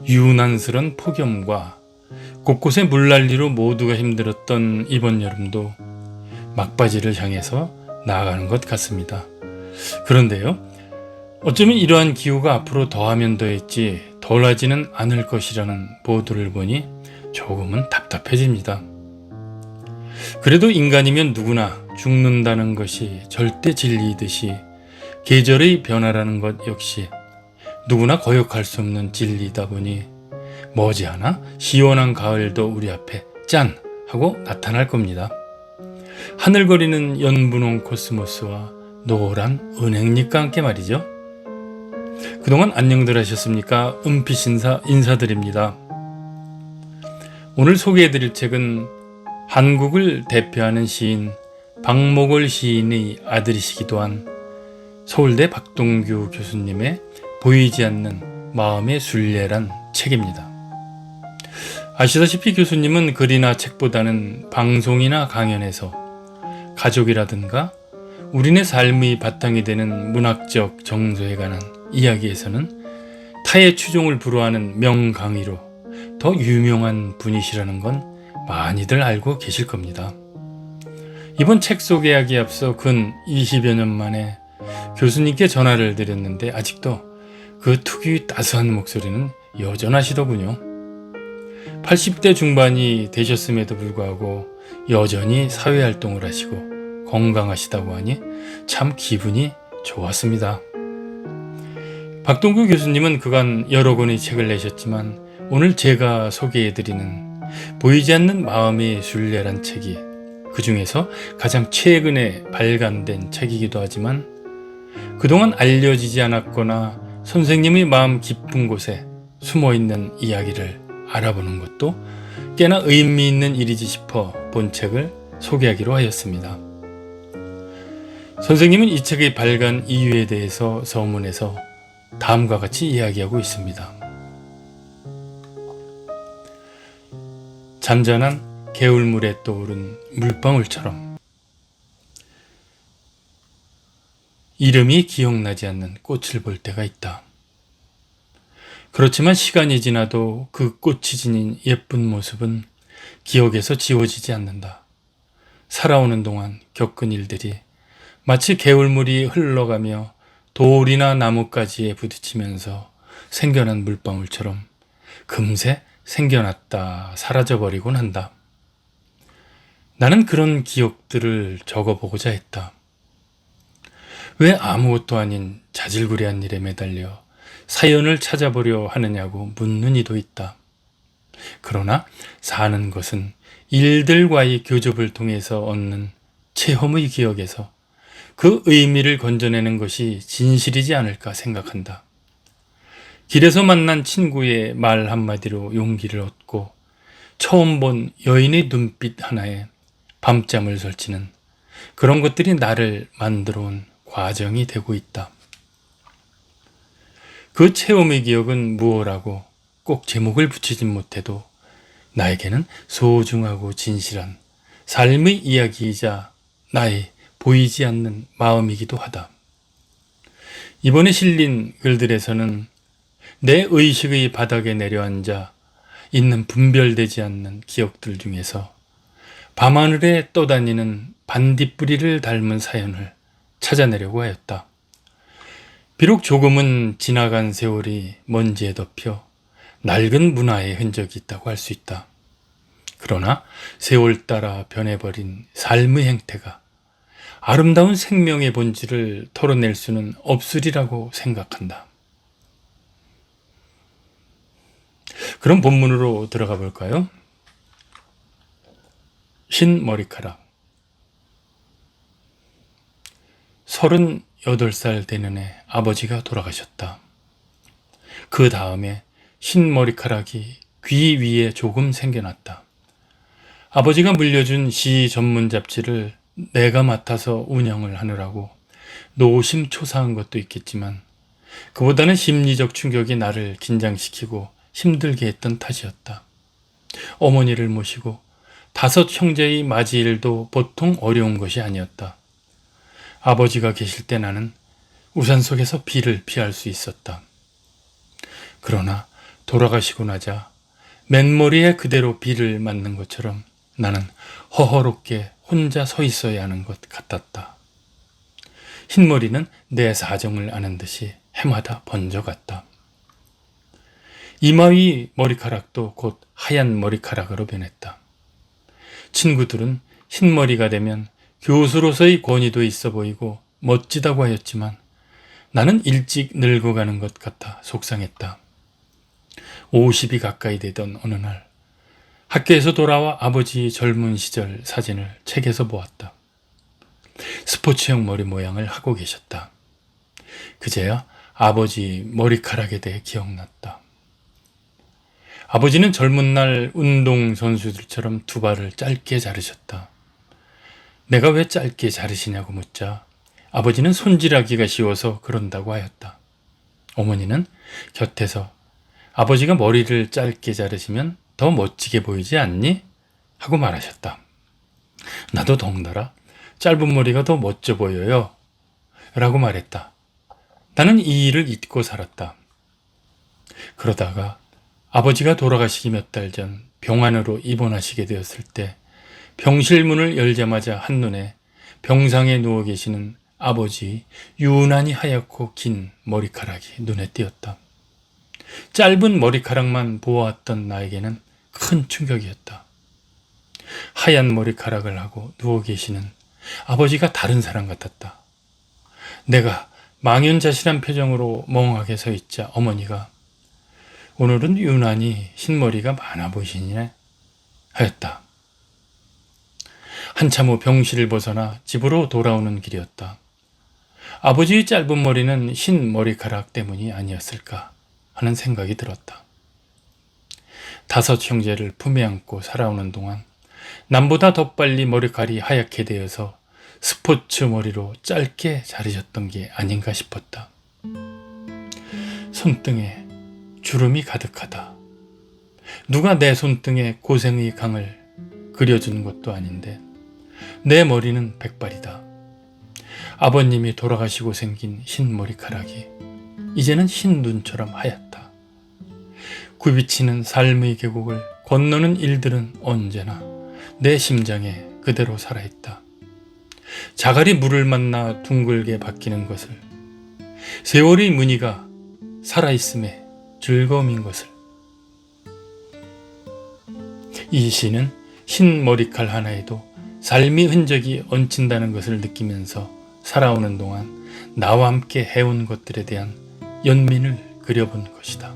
유난스런 폭염과 곳곳에 물난리로 모두가 힘들었던 이번 여름도 막바지를 향해서 나아가는 것 같습니다. 그런데요, 어쩌면 이러한 기후가 앞으로 더하면 더했지 덜하지는 않을 것이라는 보도를 보니 조금은 답답해집니다. 그래도 인간이면 누구나 죽는다는 것이 절대 진리이듯이 계절의 변화라는 것 역시 누구나 거역할 수 없는 진리이다 보니 머지않아 시원한 가을도 우리 앞에 짠! 하고 나타날 겁니다. 하늘거리는 연분홍 코스모스와 노란 은행잎과 함께 말이죠. 그동안 안녕들 하셨습니까? 은빛 인사드립니다. 오늘 소개해드릴 책은 한국을 대표하는 시인 박목월 시인의 아들이시기도 한 서울대 박동규 교수님의 보이지 않는 마음의 순례란 책입니다. 아시다시피 교수님은 글이나 책보다는 방송이나 강연에서 가족이라든가 우리네 삶의 바탕이 되는 문학적 정서에 관한 이야기에서는 타의 추종을 불허하는 명강의로 더 유명한 분이시라는 건 많이들 알고 계실 겁니다. 이번 책 소개하기에 앞서 근 20여 년 만에 교수님께 전화를 드렸는데 아직도 그 특유의 따스한 목소리는 여전하시더군요. 80대 중반이 되셨음에도 불구하고 여전히 사회활동을 하시고 건강하시다고 하니 참 기분이 좋았습니다. 박동규 교수님은 그간 여러 권의 책을 내셨지만 오늘 제가 소개해드리는 보이지 않는 마음의 순례란 책이 그 중에서 가장 최근에 발간된 책이기도 하지만 그동안 알려지지 않았거나 선생님의 마음 깊은 곳에 숨어있는 이야기를 알아보는 것도 꽤나 의미 있는 일이지 싶어 본 책을 소개하기로 하였습니다. 선생님은 이 책의 발간 이유에 대해서 서문에서 다음과 같이 이야기하고 있습니다. 잔잔한 개울물에 떠오른 물방울처럼 이름이 기억나지 않는 꽃을 볼 때가 있다. 그렇지만 시간이 지나도 그 꽃이 지닌 예쁜 모습은 기억에서 지워지지 않는다. 살아오는 동안 겪은 일들이 마치 개울물이 흘러가며 돌이나 나뭇가지에 부딪히면서 생겨난 물방울처럼 금세 생겨났다 사라져버리곤 한다. 나는 그런 기억들을 적어보고자 했다. 왜 아무것도 아닌 자질구레한 일에 매달려 사연을 찾아보려 하느냐고 묻는 이도 있다. 그러나 사는 것은 일들과의 교접을 통해서 얻는 체험의 기억에서 그 의미를 건져내는 것이 진실이지 않을까 생각한다. 길에서 만난 친구의 말 한마디로 용기를 얻고 처음 본 여인의 눈빛 하나에 밤잠을 설치는 그런 것들이 나를 만들어 온 과정이 되고 있다. 그 체험의 기억은 무엇라고 꼭 제목을 붙이진 못해도 나에게는 소중하고 진실한 삶의 이야기이자 나의 보이지 않는 마음이기도 하다. 이번에 실린 글들에서는 내 의식의 바닥에 내려앉아 있는 분별되지 않는 기억들 중에서 밤하늘에 떠다니는 반딧불이를 닮은 사연을 찾아내려고 하였다. 비록 조금은 지나간 세월이 먼지에 덮여 낡은 문화의 흔적이 있다고 할 수 있다. 그러나 세월 따라 변해버린 삶의 행태가 아름다운 생명의 본질을 털어낼 수는 없으리라고 생각한다. 그럼 본문으로 들어가 볼까요? 흰 머리카락. 38살 되는 해 아버지가 돌아가셨다. 그 다음에 흰 머리카락이 귀 위에 조금 생겨났다. 아버지가 물려준 시 전문 잡지를 내가 맡아서 운영을 하느라고 노심초사한 것도 있겠지만 그보다는 심리적 충격이 나를 긴장시키고 힘들게 했던 탓이었다. 어머니를 모시고 5 형제의 맞이일도 보통 어려운 것이 아니었다. 아버지가 계실 때 나는 우산 속에서 비를 피할 수 있었다. 그러나 돌아가시고 나자 맨머리에 그대로 비를 맞는 것처럼 나는 허허롭게 혼자 서 있어야 하는 것 같았다. 흰머리는 내 사정을 아는 듯이 해마다 번져갔다. 이마 위 머리카락도 곧 하얀 머리카락으로 변했다. 친구들은 흰머리가 되면 교수로서의 권위도 있어 보이고 멋지다고 하였지만 나는 일찍 늙어가는 것 같아 속상했다. 50이 가까이 되던 어느 날 학교에서 돌아와 아버지 젊은 시절 사진을 책에서 보았다. 스포츠형 머리 모양을 하고 계셨다. 그제야 아버지 머리카락에 대해 기억났다. 아버지는 젊은 날 운동선수들처럼 두발을 짧게 자르셨다. 내가 왜 짧게 자르시냐고 묻자 아버지는 손질하기가 쉬워서 그런다고 하였다. 어머니는 곁에서 아버지가 머리를 짧게 자르시면 더 멋지게 보이지 않니? 하고 말하셨다. 나도 덩달아 짧은 머리가 더 멋져 보여요. 라고 말했다. 나는 이 일을 잊고 살았다. 그러다가 아버지가 돌아가시기 몇 달 전 병원으로 입원하시게 되었을 때 병실 문을 열자마자 한눈에 병상에 누워 계시는 아버지 유난히 하얗고 긴 머리카락이 눈에 띄었다. 짧은 머리카락만 보아왔던 나에게는 큰 충격이었다. 하얀 머리카락을 하고 누워 계시는 아버지가 다른 사람 같았다. 내가 망연자실한 표정으로 멍하게 서 있자 어머니가 오늘은 유난히 흰머리가 많아 보이시네 하였다. 한참 후 병실을 벗어나 집으로 돌아오는 길이었다. 아버지의 짧은 머리는 흰 머리카락 때문이 아니었을까 하는 생각이 들었다. 5 형제를 품에 안고 살아오는 동안 남보다 더 빨리 머리칼이 하얗게 되어서 스포츠 머리로 짧게 자르셨던 게 아닌가 싶었다. 손등에 주름이 가득하다. 누가 내 손등에 고생의 강을 그려준 것도 아닌데 내 머리는 백발이다. 아버님이 돌아가시고 생긴 흰 머리카락이 이제는 흰 눈처럼 하얗다. 굽이치는 삶의 계곡을 건너는 일들은 언제나 내 심장에 그대로 살아있다. 자갈이 물을 만나 둥글게 바뀌는 것을, 세월의 무늬가 살아있음에 즐거움인 것을. 이 시는 흰 머리칼 하나에도 삶의 흔적이 얹힌다는 것을 느끼면서 살아오는 동안 나와 함께 해온 것들에 대한 연민을 그려본 것이다.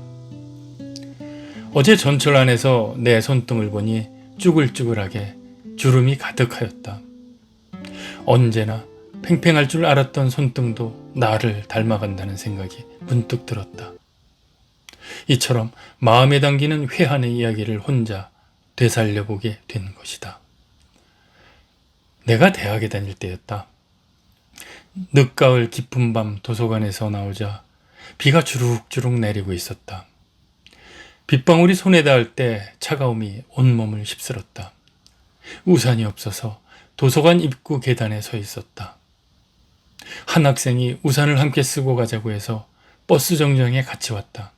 어제 전철 안에서 내 손등을 보니 쭈글쭈글하게 주름이 가득하였다. 언제나 팽팽할 줄 알았던 손등도 나를 닮아간다는 생각이 문득 들었다. 이처럼 마음에 담기는 회한의 이야기를 혼자 되살려보게 된 것이다. 내가 대학에 다닐 때였다. 늦가을 깊은 밤 도서관에서 나오자 비가 주룩주룩 내리고 있었다. 빗방울이 손에 닿을 때 차가움이 온몸을 휩쓸었다. 우산이 없어서 도서관 입구 계단에 서 있었다. 한 학생이 우산을 함께 쓰고 가자고 해서 버스 정류장에 같이 왔다.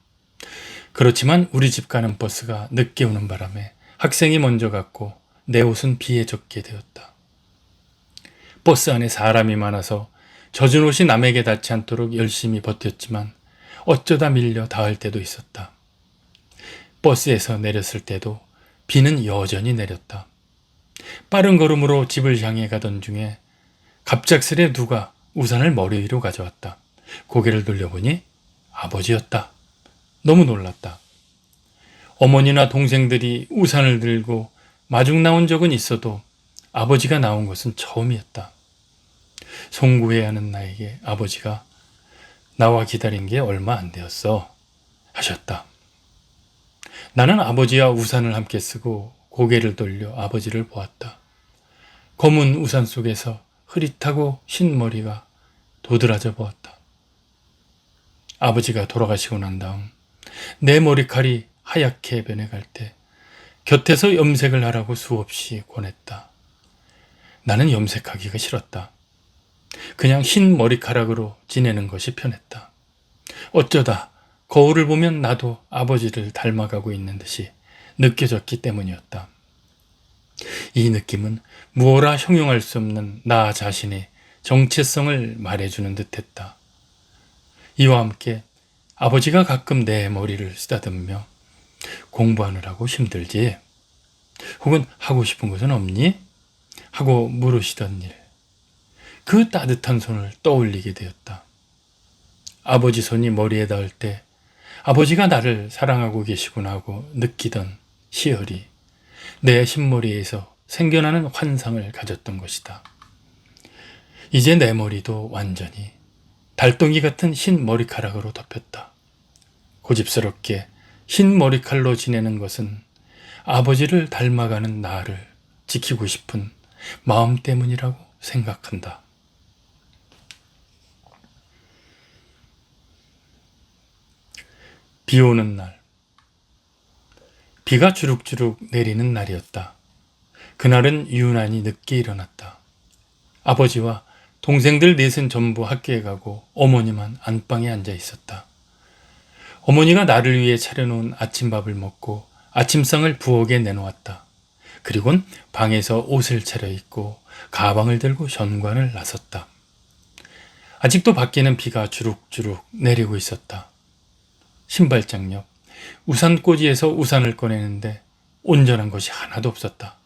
그렇지만 우리 집 가는 버스가 늦게 오는 바람에 학생이 먼저 갔고 내 옷은 비에 젖게 되었다. 버스 안에 사람이 많아서 젖은 옷이 남에게 닿지 않도록 열심히 버텼지만 어쩌다 밀려 닿을 때도 있었다. 버스에서 내렸을 때도 비는 여전히 내렸다. 빠른 걸음으로 집을 향해 가던 중에 갑작스레 누가 우산을 머리 위로 가져왔다. 고개를 돌려보니 아버지였다. 너무 놀랐다. 어머니나 동생들이 우산을 들고 마중 나온 적은 있어도 아버지가 나온 것은 처음이었다. 송구해야 하는 나에게 아버지가 나와 기다린 게 얼마 안 되었어 하셨다. 나는 아버지와 우산을 함께 쓰고 고개를 돌려 아버지를 보았다. 검은 우산 속에서 흐릿하고 흰 머리가 도드라져 보았다. 아버지가 돌아가시고 난 다음 내 머리칼이 하얗게 변해갈 때 곁에서 염색을 하라고 수없이 권했다. 나는 염색하기가 싫었다. 그냥 흰 머리카락으로 지내는 것이 편했다. 어쩌다 거울을 보면 나도 아버지를 닮아가고 있는 듯이 느껴졌기 때문이었다. 이 느낌은 무어라 형용할 수 없는 나 자신의 정체성을 말해주는 듯했다. 이와 함께 아버지가 가끔 내 머리를 쓰다듬으며 공부하느라고 힘들지? 혹은 하고 싶은 것은 없니? 하고 물으시던 일. 그 따뜻한 손을 떠올리게 되었다. 아버지 손이 머리에 닿을 때 아버지가 나를 사랑하고 계시구나 하고 느끼던 희열이 내 흰머리에서 생겨나는 환상을 가졌던 것이다. 이제 내 머리도 완전히 달덩이 같은 흰 머리카락으로 덮였다. 고집스럽게 흰 머리칼로 지내는 것은 아버지를 닮아가는 나를 지키고 싶은 마음 때문이라고 생각한다. 비 오는 날. 비가 주룩주룩 내리는 날이었다. 그날은 유난히 늦게 일어났다. 아버지와 동생들 넷은 전부 학교에 가고 어머니만 안방에 앉아 있었다. 어머니가 나를 위해 차려놓은 아침밥을 먹고 아침상을 부엌에 내놓았다. 그리곤 방에서 옷을 차려입고 가방을 들고 현관을 나섰다. 아직도 밖에는 비가 주룩주룩 내리고 있었다. 신발장 옆 우산꽂이에서 우산을 꺼내는데 온전한 것이 하나도 없었다.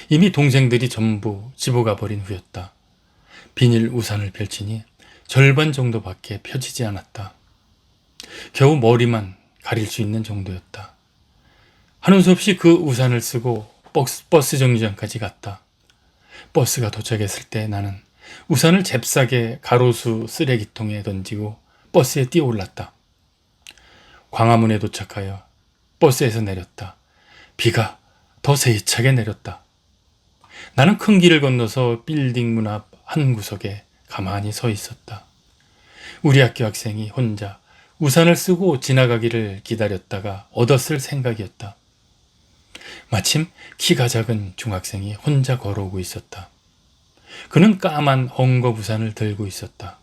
이미 동생들이 전부 집어가 버린 후였다. 비닐 우산을 펼치니 절반 정도밖에 펴지지 않았다. 겨우 머리만 가릴 수 있는 정도였다. 하는 수 없이 그 우산을 쓰고 버스 정류장까지 갔다. 버스가 도착했을 때 나는 우산을 잽싸게 가로수 쓰레기통에 던지고 버스에 뛰어 올랐다. 광화문에 도착하여 버스에서 내렸다. 비가 더 세차게 내렸다. 나는 큰 길을 건너서 빌딩 문 앞 한 구석에 가만히 서 있었다. 우리 학교 학생이 혼자 우산을 쓰고 지나가기를 기다렸다가 얻었을 생각이었다. 마침 키가 작은 중학생이 혼자 걸어오고 있었다. 그는 까만 헝겊 우산을 들고 있었다.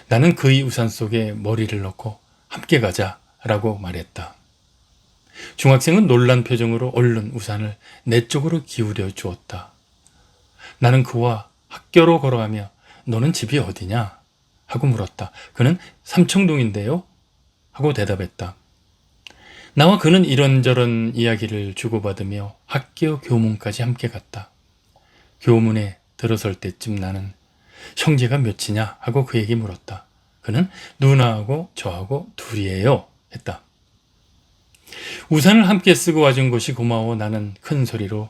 나는 그의 우산 속에 머리를 넣고 함께 가자라고 말했다. 중학생은 놀란 표정으로 얼른 우산을 내 쪽으로 기울여 주었다. 나는 그와 학교로 걸어가며 너는 집이 어디냐? 하고 물었다. 그는 삼청동인데요? 하고 대답했다. 나와 그는 이런저런 이야기를 주고받으며 학교 교문까지 함께 갔다. 교문에 들어설 때쯤 나는 형제가 몇이냐? 하고 그에게 물었다. 그는 누나하고 저하고 둘이에요. 했다. 우산을 함께 쓰고 와준 것이 고마워. 나는 큰 소리로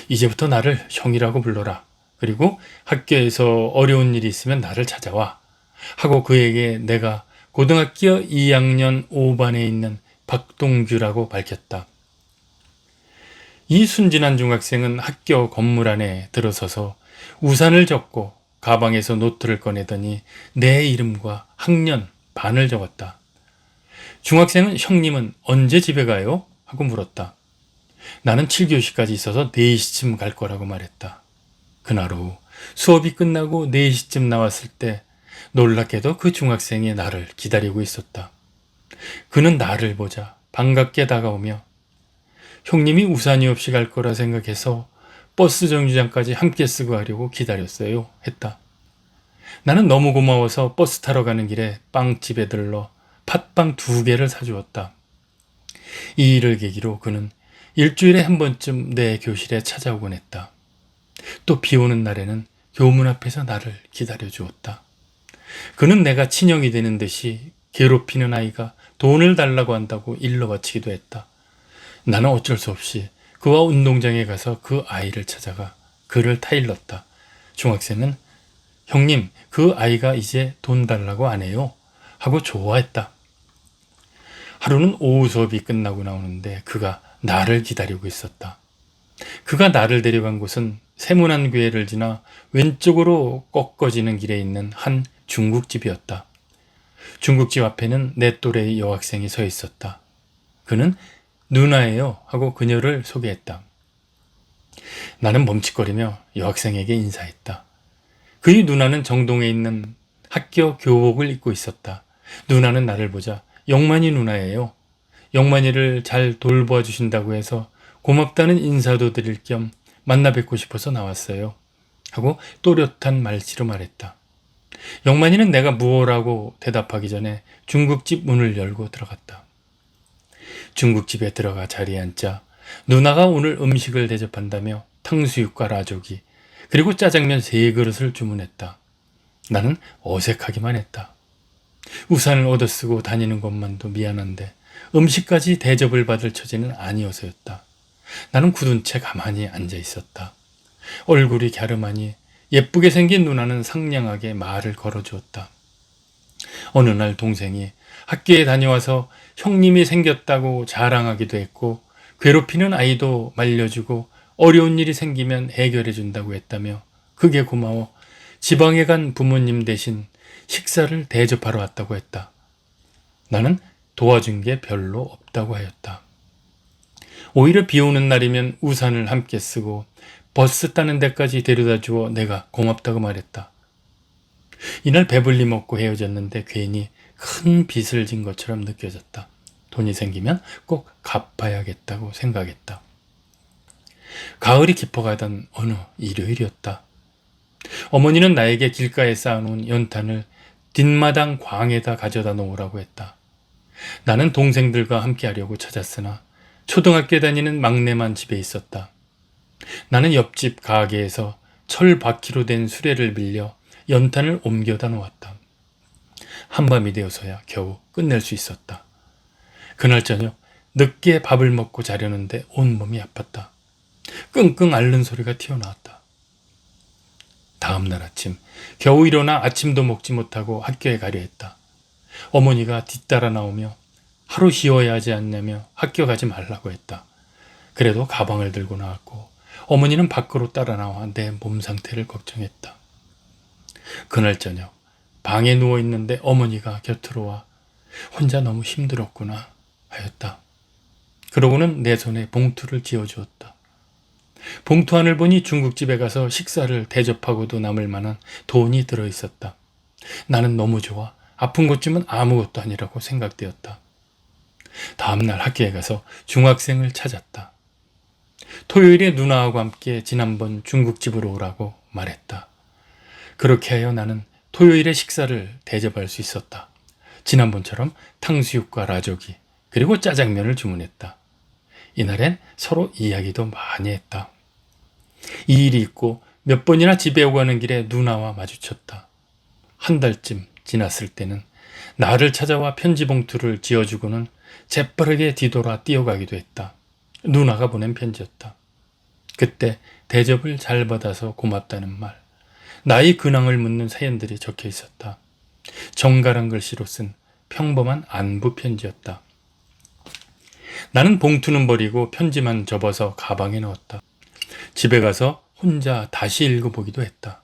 이제부터 나를 형이라고 불러라. 그리고 학교에서 어려운 일이 있으면 나를 찾아와. 하고 그에게 내가 고등학교 2학년 5반에 있는 박동규라고 밝혔다. 이 순진한 중학생은 학교 건물 안에 들어서서 우산을 접고 가방에서 노트를 꺼내더니 내 이름과 학년, 반을 적었다. 중학생은 형님은 언제 집에 가요? 하고 물었다. 나는 7교시까지 있어서 4시쯤 갈 거라고 말했다. 그날 오후 수업이 끝나고 4시쯤 나왔을 때 놀랍게도 그 중학생이 나를 기다리고 있었다. 그는 나를 보자 반갑게 다가오며 형님이 우산이 없이 갈 거라 생각해서 버스 정류장까지 함께 쓰고 가려고 기다렸어요. 했다. 나는 너무 고마워서 버스 타러 가는 길에 빵집에 들러 팥빵 2개를 사주었다. 이 일을 계기로 그는 일주일에 한 번쯤 내 교실에 찾아오곤 했다. 또 비 오는 날에는 교문 앞에서 나를 기다려 주었다. 그는 내가 친형이 되는 듯이 괴롭히는 아이가 돈을 달라고 한다고 일러 바치기도 했다. 나는 어쩔 수 없이 그와 운동장에 가서 그 아이를 찾아가 그를 타일렀다. 중학생은 형님, 그 아이가 이제 돈 달라고 안 해요. 하고 좋아했다. 하루는 오후 수업이 끝나고 나오는데 그가 나를 기다리고 있었다. 그가 나를 데려간 곳은 세문안 교회를 지나 왼쪽으로 꺾어지는 길에 있는 한 중국집이었다. 중국집 앞에는 내 또래의 여학생이 서 있었다. 그는 누나예요 하고 그녀를 소개했다. 나는 멈칫거리며 여학생에게 인사했다. 그의 누나는 정동에 있는 학교 교복을 입고 있었다. 누나는 나를 보자 영만이 누나예요. 영만이를 잘 돌보아 주신다고 해서 고맙다는 인사도 드릴 겸 만나 뵙고 싶어서 나왔어요. 하고 또렷한 말씨로 말했다. 영만이는 내가 무엇라고 대답하기 전에 중국집 문을 열고 들어갔다. 중국집에 들어가 자리에 앉자 누나가 오늘 음식을 대접한다며 탕수육과 라조기 그리고 짜장면 3그릇을 주문했다. 나는 어색하기만 했다. 우산을 얻어쓰고 다니는 것만도 미안한데 음식까지 대접을 받을 처지는 아니어서였다. 나는 굳은 채 가만히 앉아 있었다. 얼굴이 갸름하니 예쁘게 생긴 누나는 상냥하게 말을 걸어주었다. 어느 날 동생이 학교에 다녀와서 형님이 생겼다고 자랑하기도 했고 괴롭히는 아이도 말려주고 어려운 일이 생기면 해결해준다고 했다며 그게 고마워 지방에 간 부모님 대신 식사를 대접하러 왔다고 했다. 나는 도와준 게 별로 없다고 하였다. 오히려 비 오는 날이면 우산을 함께 쓰고 버스 타는 데까지 데려다 주어 내가 고맙다고 말했다. 이날 배불리 먹고 헤어졌는데 괜히 큰 빚을 진 것처럼 느껴졌다. 돈이 생기면 꼭 갚아야겠다고 생각했다. 가을이 깊어가던 어느 일요일이었다. 어머니는 나에게 길가에 쌓아놓은 연탄을 뒷마당 광에다 가져다 놓으라고 했다. 나는 동생들과 함께 하려고 찾았으나 초등학교 다니는 막내만 집에 있었다. 나는 옆집 가게에서 철바퀴로 된 수레를 빌려 연탄을 옮겨다 놓았다. 한밤이 되어서야 겨우 끝낼 수 있었다. 그날 저녁 늦게 밥을 먹고 자려는데 온몸이 아팠다. 끙끙 앓는 소리가 튀어나왔다. 다음 날 아침 겨우 일어나 아침도 먹지 못하고 학교에 가려 했다. 어머니가 뒤따라 나오며 하루 쉬어야 하지 않냐며 학교 가지 말라고 했다. 그래도 가방을 들고 나왔고 어머니는 밖으로 따라 나와 내 몸 상태를 걱정했다. 그날 저녁 방에 누워있는데 어머니가 곁으로 와 혼자 너무 힘들었구나 하였다. 그러고는 내 손에 봉투를 쥐어주었다. 봉투 안을 보니 중국집에 가서 식사를 대접하고도 남을 만한 돈이 들어있었다. 나는 너무 좋아 아픈 것쯤은 아무것도 아니라고 생각되었다. 다음날 학교에 가서 중학생을 찾았다. 토요일에 누나하고 함께 지난번 중국집으로 오라고 말했다. 그렇게 하여 나는 토요일에 식사를 대접할 수 있었다. 지난번처럼 탕수육과 라조기 그리고 짜장면을 주문했다. 이날엔 서로 이야기도 많이 했다. 이 일이 있고 몇 번이나 집에 오가는 길에 누나와 마주쳤다. 한 달쯤 지났을 때는 나를 찾아와 편지 봉투를 쥐어주고는 재빠르게 뒤돌아 뛰어가기도 했다. 누나가 보낸 편지였다. 그때 대접을 잘 받아서 고맙다는 말, 나의 근황을 묻는 사연들이 적혀 있었다. 정갈한 글씨로 쓴 평범한 안부 편지였다. 나는 봉투는 버리고 편지만 접어서 가방에 넣었다. 집에 가서 혼자 다시 읽어보기도 했다.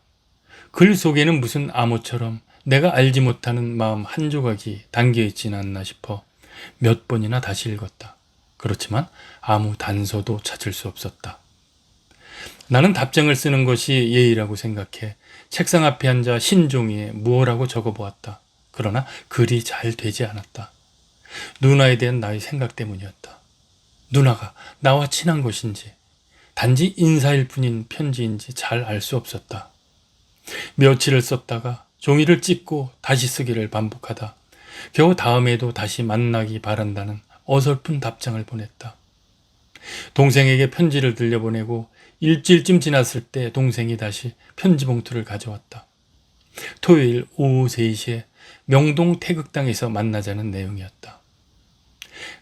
글 속에는 무슨 암호처럼 내가 알지 못하는 마음 한 조각이 담겨있진 않나 싶어 몇 번이나 다시 읽었다. 그렇지만 아무 단서도 찾을 수 없었다. 나는 답장을 쓰는 것이 예의라고 생각해 책상 앞에 앉아 신종이에 무엇라고 적어보았다. 그러나 글이 잘 되지 않았다. 누나에 대한 나의 생각 때문이었다. 누나가 나와 친한 것인지 단지 인사일 뿐인 편지인지 잘 알 수 없었다. 며칠을 썼다가 종이를 찢고 다시 쓰기를 반복하다 겨우 다음에도 다시 만나기 바란다는 어설픈 답장을 보냈다. 동생에게 편지를 들려보내고 일주일쯤 지났을 때 동생이 다시 편지 봉투를 가져왔다. 토요일 오후 3시에 명동 태극당에서 만나자는 내용이었다.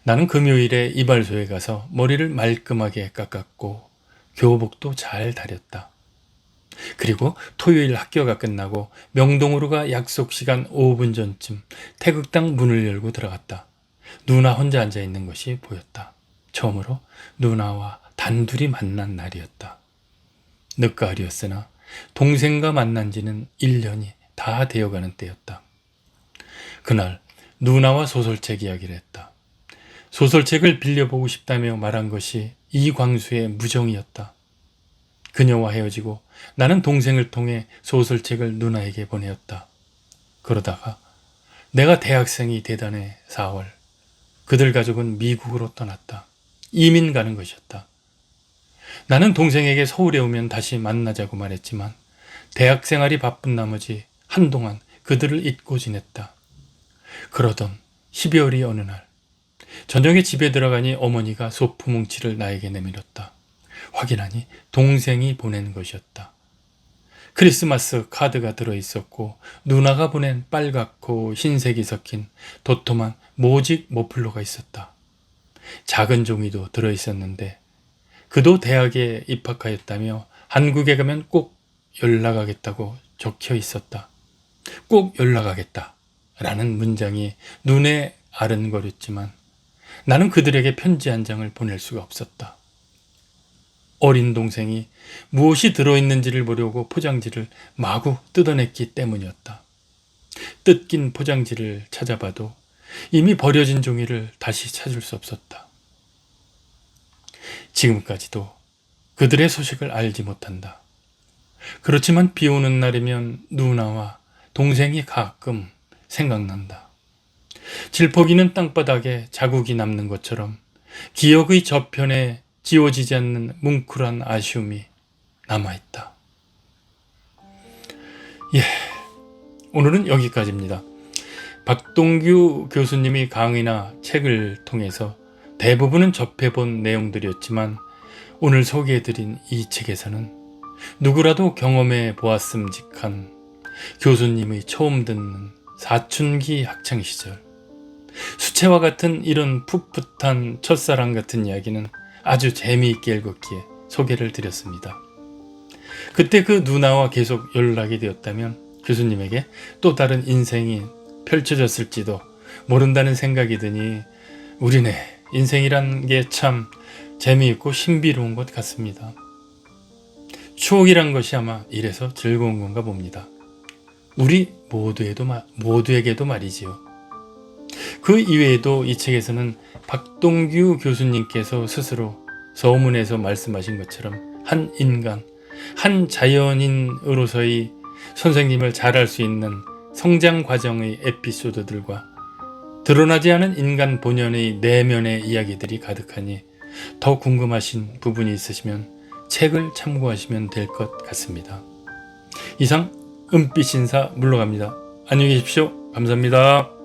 나는 금요일에 이발소에 가서 머리를 말끔하게 깎았고 교복도 잘 다렸다. 그리고 토요일 학교가 끝나고 명동으로 가 약속 시간 5분 전쯤 태극당 문을 열고 들어갔다. 누나 혼자 앉아있는 것이 보였다. 처음으로 누나와 단둘이 만난 날이었다. 늦가을이었으나 동생과 만난 지는 1년이 다 되어가는 때였다. 그날 누나와 소설책 이야기를 했다. 소설책을 빌려보고 싶다며 말한 것이 이광수의 무정이었다. 그녀와 헤어지고 나는 동생을 통해 소설책을 누나에게 보내었다. 그러다가 내가 대학생이 되던 해 4월, 그들 가족은 미국으로 떠났다. 이민 가는 것이었다. 나는 동생에게 서울에 오면 다시 만나자고 말했지만 대학 생활이 바쁜 나머지 한동안 그들을 잊고 지냈다. 그러던 12월이 어느 날, 저녁에 집에 들어가니 어머니가 소품 뭉치를 나에게 내밀었다. 확인하니 동생이 보낸 것이었다. 크리스마스 카드가 들어있었고 누나가 보낸 빨갛고 흰색이 섞인 도톰한 모직 머플러가 있었다. 작은 종이도 들어있었는데 그도 대학에 입학하였다며 한국에 가면 꼭 연락하겠다고 적혀 있었다. 꼭 연락하겠다 라는 문장이 눈에 아른거렸지만 나는 그들에게 편지 한 장을 보낼 수가 없었다. 어린 동생이 무엇이 들어있는지를 보려고 포장지를 마구 뜯어냈기 때문이었다. 뜯긴 포장지를 찾아봐도 이미 버려진 종이를 다시 찾을 수 없었다. 지금까지도 그들의 소식을 알지 못한다. 그렇지만 비 오는 날이면 누나와 동생이 가끔 생각난다. 질퍽이는 땅바닥에 자국이 남는 것처럼 기억의 저편에 지워지지 않는 뭉클한 아쉬움이 남아있다. 오늘은 여기까지입니다. 박동규 교수님이 강의나 책을 통해서 대부분은 접해본 내용들이었지만 오늘 소개해드린 이 책에서는 누구라도 경험해 보았음직한 교수님의 처음 듣는 사춘기 학창시절, 수채화 같은 이런 풋풋한 첫사랑 같은 이야기는 아주 재미있게 읽었기에 소개를 드렸습니다. 그때 그 누나와 계속 연락이 되었다면 교수님에게 또 다른 인생이 펼쳐졌을지도 모른다는 생각이 드니 우리네 인생이란 게 참 재미있고 신비로운 것 같습니다. 추억이란 것이 아마 이래서 즐거운 건가 봅니다. 우리 모두에게도 말이지요. 그 이외에도 이 책에서는 박동규 교수님께서 스스로 서문에서 말씀하신 것처럼 한 인간, 한 자연인으로서의 선생님을 잘 알 수 있는 성장 과정의 에피소드들과 드러나지 않은 인간 본연의 내면의 이야기들이 가득하니 더 궁금하신 부분이 있으시면 책을 참고하시면 될 것 같습니다. 이상 은빛 인사 물러갑니다. 안녕히 계십시오. 감사합니다.